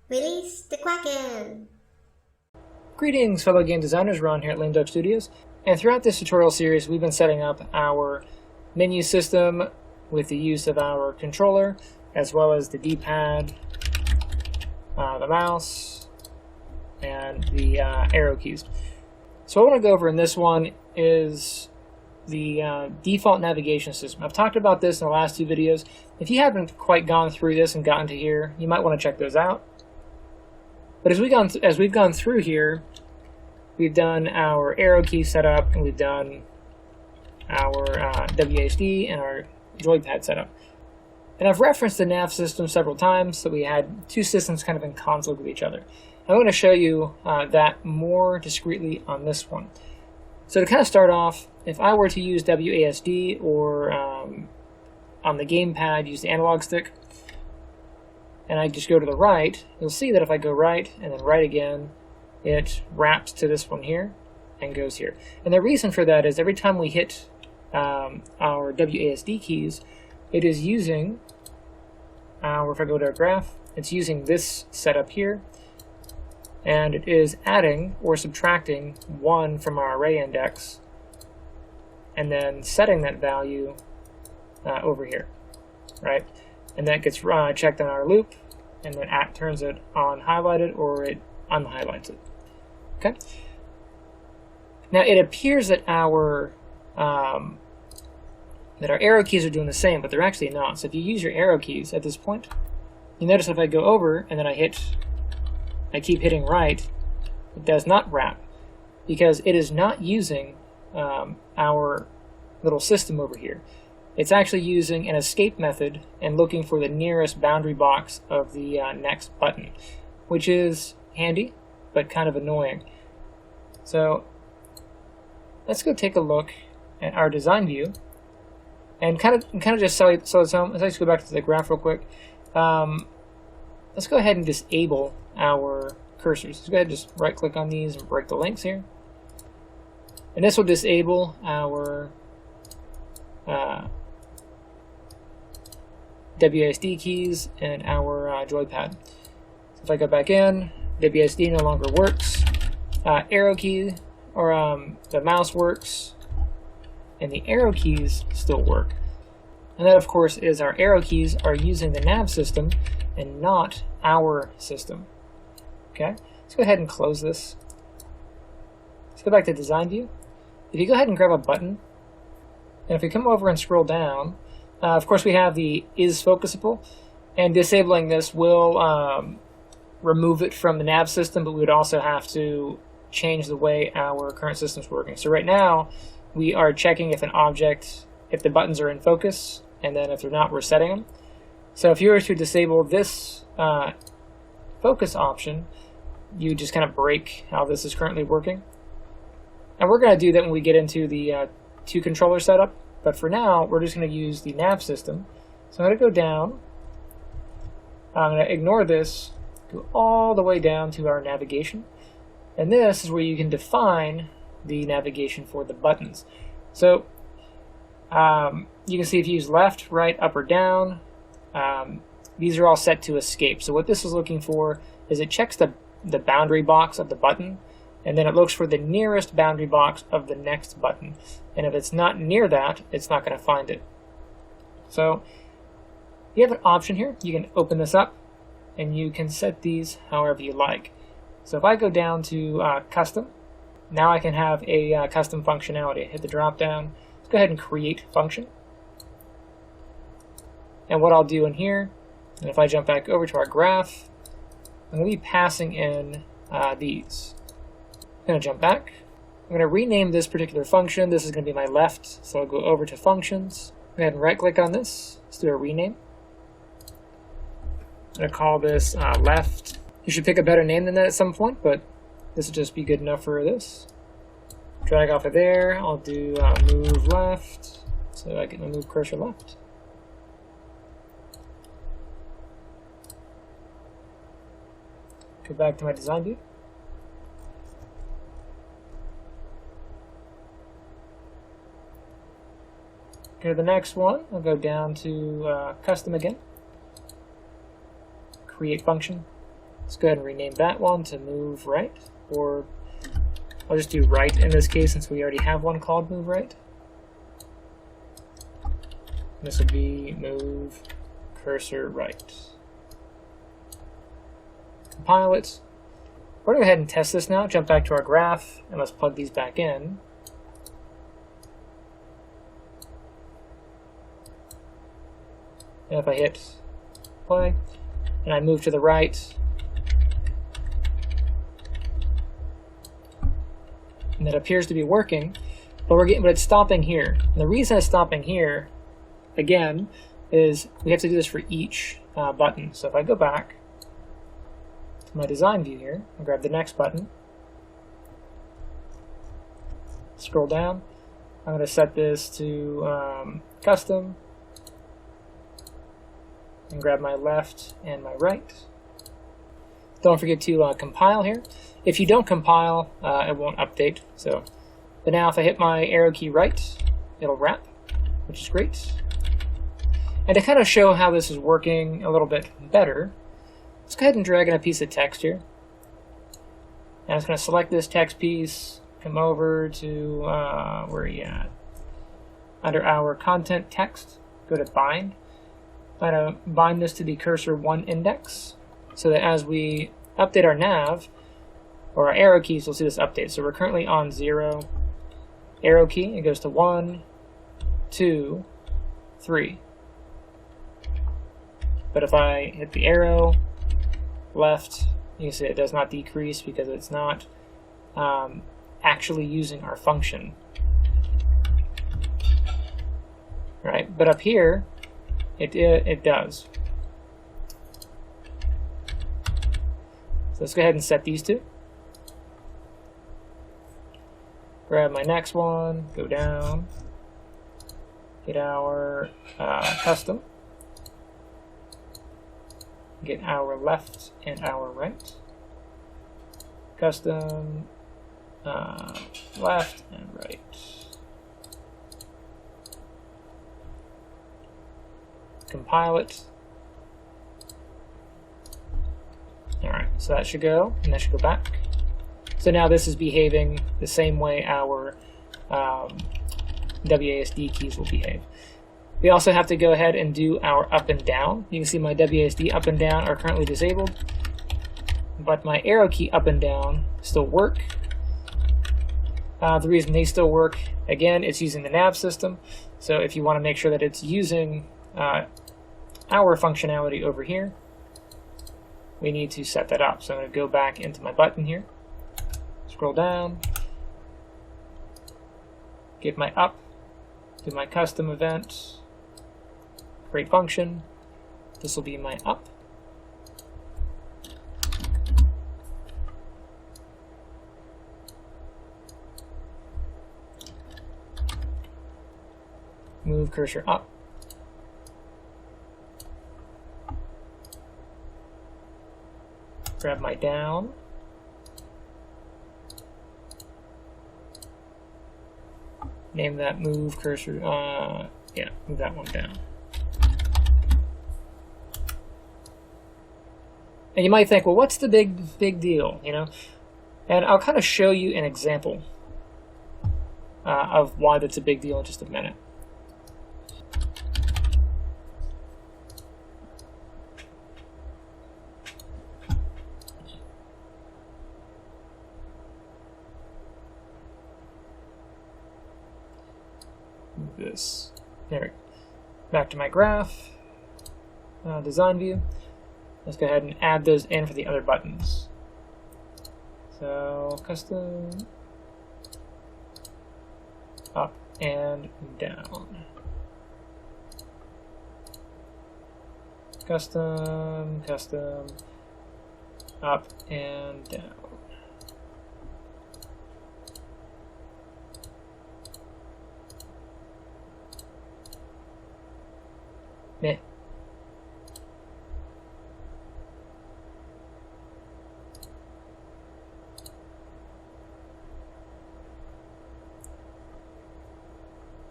Release the Kraken! Greetings, fellow game designers. Ron here at Lame Duck Studios, and throughout this tutorial series we've been setting up our menu system with the use of our controller as well as the D-pad, the mouse, and the arrow keys. So what I want to go over in this one is the default navigation system. I've talked about this in the last two videos. If you haven't quite gone through this and gotten to here, you might want to check those out. But as we've gone through here, we've done our arrow key setup, and we've done our WASD and our joypad setup. And I've referenced the nav system several times, so we had two systems kind of in conflict with each other. I'm going to show you that more discreetly on this one. So to kind of start off, if I were to use WASD or on the gamepad, use the analog stick, and I just go to the right, you'll see that if I go right and then right again, it wraps to this one here and goes here. And the reason for that is every time we hit our WASD keys, it is using if I go to our graph, it's using this setup here, and it is adding or subtracting 1 from our array index, and then setting that value over here, right? And that gets checked on our loop, and then turns it on highlighted, or it unhighlights it. Okay. Now it appears that our arrow keys are doing the same, but they're actually not. So if you use your arrow keys at this point, you notice if I go over and then I keep hitting right, it does not wrap, because it is not using our little system over here. It's actually using an escape method and looking for the nearest boundary box of the next button, which is handy, but kind of annoying. So let's go take a look at our design view and kind of just let's go back to the graph real quick. Let's go ahead and disable our cursors. Let's go ahead and just right click on these and break the links here. And this will disable our WASD keys and our joypad. So if I go back in, WASD no longer works. Arrow key, or the mouse works, and the arrow keys still work. And that, of course, is our arrow keys are using the nav system and not our system. Okay, let's go ahead and close this. Let's go back to design view. If you go ahead and grab a button, and if we come over and scroll down, of course we have the is focusable, and disabling this will remove it from the nav system, but we would also have to change the way our current system is working. So right now we are checking if if the buttons are in focus, and then if they're not, we're setting them. So if you were to disable this focus option, you just kind of break how this is currently working. And we're going to do that when we get into the two controller setup. But for now, we're just going to use the nav system. So I'm going to go down. I'm going to ignore this, go all the way down to our navigation. And this is where you can define the navigation for the buttons. So you can see if you use left, right, up, or down, these are all set to escape. So what this is looking for is it checks the boundary box of the button, and then it looks for the nearest boundary box of the next button. And if it's not near that, it's not going to find it. So you have an option here. You can open this up, and you can set these however you like. So if I go down to custom, now I can have a custom functionality. Hit the drop down. Let's go ahead and create function. And what I'll do in here, and if I jump back over to our graph, I'm going to be passing in these. I'm going to jump back. I'm going to rename this particular function. This is going to be my left, so I'll go over to functions. Go ahead and right click on this. Let's do a rename. I'm going to call this left. You should pick a better name than that at some point, but this will just be good enough for this. Drag off of there. I'll do move left, so I can move cursor left. Go back to my design view. Go to the next one. I'll go down to custom again. Create function. Let's go ahead and rename that one to move right, or I'll just do right in this case since we already have one called move right. This will be move cursor right. Compile it. We're going to go ahead and test this now. Jump back to our graph and let's plug these back in. And if I hit play and I move to the right, and it appears to be working, but it's stopping here. And the reason it's stopping here, again, is we have to do this for each button. So if I go back to my design view here and grab the next button, scroll down, I'm going to set this to custom, and grab my left and my right. Don't forget to compile here. If you don't compile, it won't update. But now if I hit my arrow key right, it'll wrap, which is great. And to kind of show how this is working a little bit better, let's go ahead and drag in a piece of text here. And I'm just going to select this text piece, come over to, where are you at? Under our content text, go to bind. I'm going to bind this to the cursor 1 index, so that as we update our nav, or our arrow keys, we'll see this update. So we're currently on 0. Arrow key, it goes to 1, 2, 3. But if I hit the arrow left, you can see it does not decrease because it's not actually using our function. Right? But up here, it does. So let's go ahead and set these two. Grab my next one, go down, get our custom, get our left and our right, custom, left and right. Compile it. Alright, so that should go, and that should go back. So now this is behaving the same way our WASD keys will behave. We also have to go ahead and do our up and down. You can see my WASD up and down are currently disabled, but my arrow key up and down still work. The reason they still work, again, it's using the nav system. So if you want to make sure that it's using our functionality over here, we need to set that up. So I'm going to go back into my button here, scroll down, get my up, do my custom event, create function. This will be my up. Move cursor up. Grab my down. Name that move cursor, yeah, move that one down. And you might think, well, what's the big deal, you know? And I'll kind of show you an example of why that's a big deal in just a minute. This. There. Back to my graph, design view. Let's go ahead and add those in for the other buttons. So custom, up and down. Custom, custom, up and down. Meh.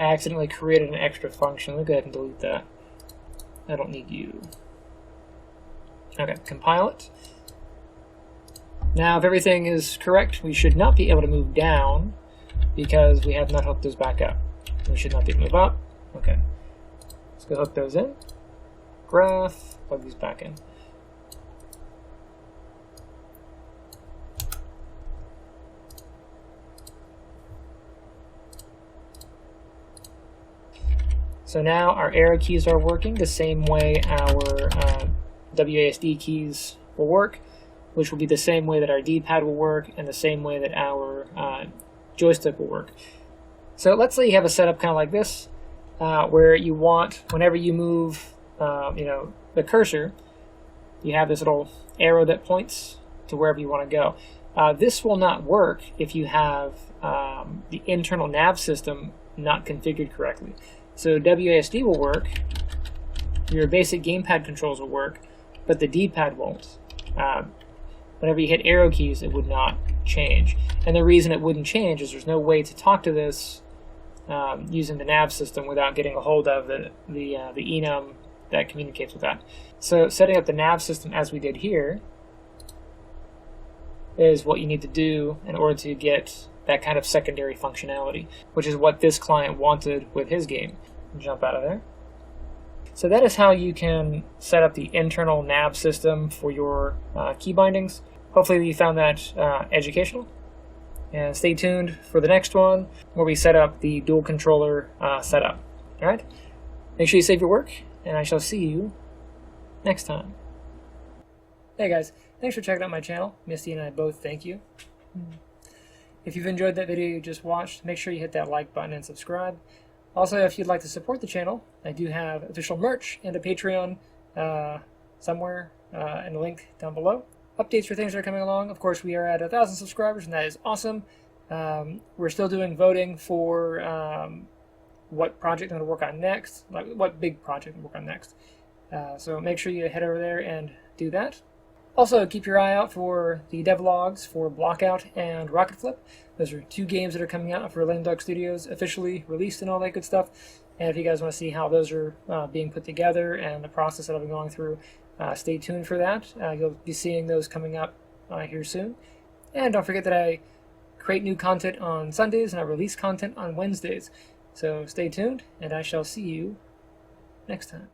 I accidentally created an extra function. Let me go ahead and delete that. I don't need you. Okay, compile it. Now if everything is correct, we should not be able to move down because we have not hooked those back up. We should not be able to move up. Okay. Let's go hook those in. Graph, plug these back in. So now our arrow keys are working the same way our WASD keys will work, which will be the same way that our D-pad will work and the same way that our joystick will work. So let's say you have a setup kind of like this, where you want, whenever you move the cursor, you have this little arrow that points to wherever you want to go. This will not work if you have the internal nav system not configured correctly. So WASD will work, your basic gamepad controls will work, but the D-pad won't. Whenever you hit arrow keys, it would not change. And the reason it wouldn't change is there's no way to talk to this using the nav system without getting a hold of the enum that communicates with that. So setting up the nav system as we did here is what you need to do in order to get that kind of secondary functionality, which is what this client wanted with his game. Jump out of there. So that is how you can set up the internal nav system for your key bindings. Hopefully you found that educational. And stay tuned for the next one where we set up the dual controller setup. All right? Make sure you save your work, and I shall see you next time. Hey guys, thanks for checking out my channel. Misty and I both thank you. If you've enjoyed that video you just watched, make sure you hit that like button and subscribe. Also, if you'd like to support the channel, I do have official merch and a Patreon somewhere in the link down below. Updates for things that are coming along. Of course, we are at 1,000 subscribers, and that is awesome. We're still doing voting for what project I'm going to work on next, like what big project I'm going to work on next. So make sure you head over there and do that. Also, keep your eye out for the devlogs for Blockout and Rocket Flip. Those are 2 games that are coming out for Lame Duck Studios, officially released and all that good stuff. And if you guys want to see how those are being put together and the process that I've been going through, stay tuned for that. You'll be seeing those coming up here soon. And don't forget that I create new content on Sundays and I release content on Wednesdays. So stay tuned, and I shall see you next time.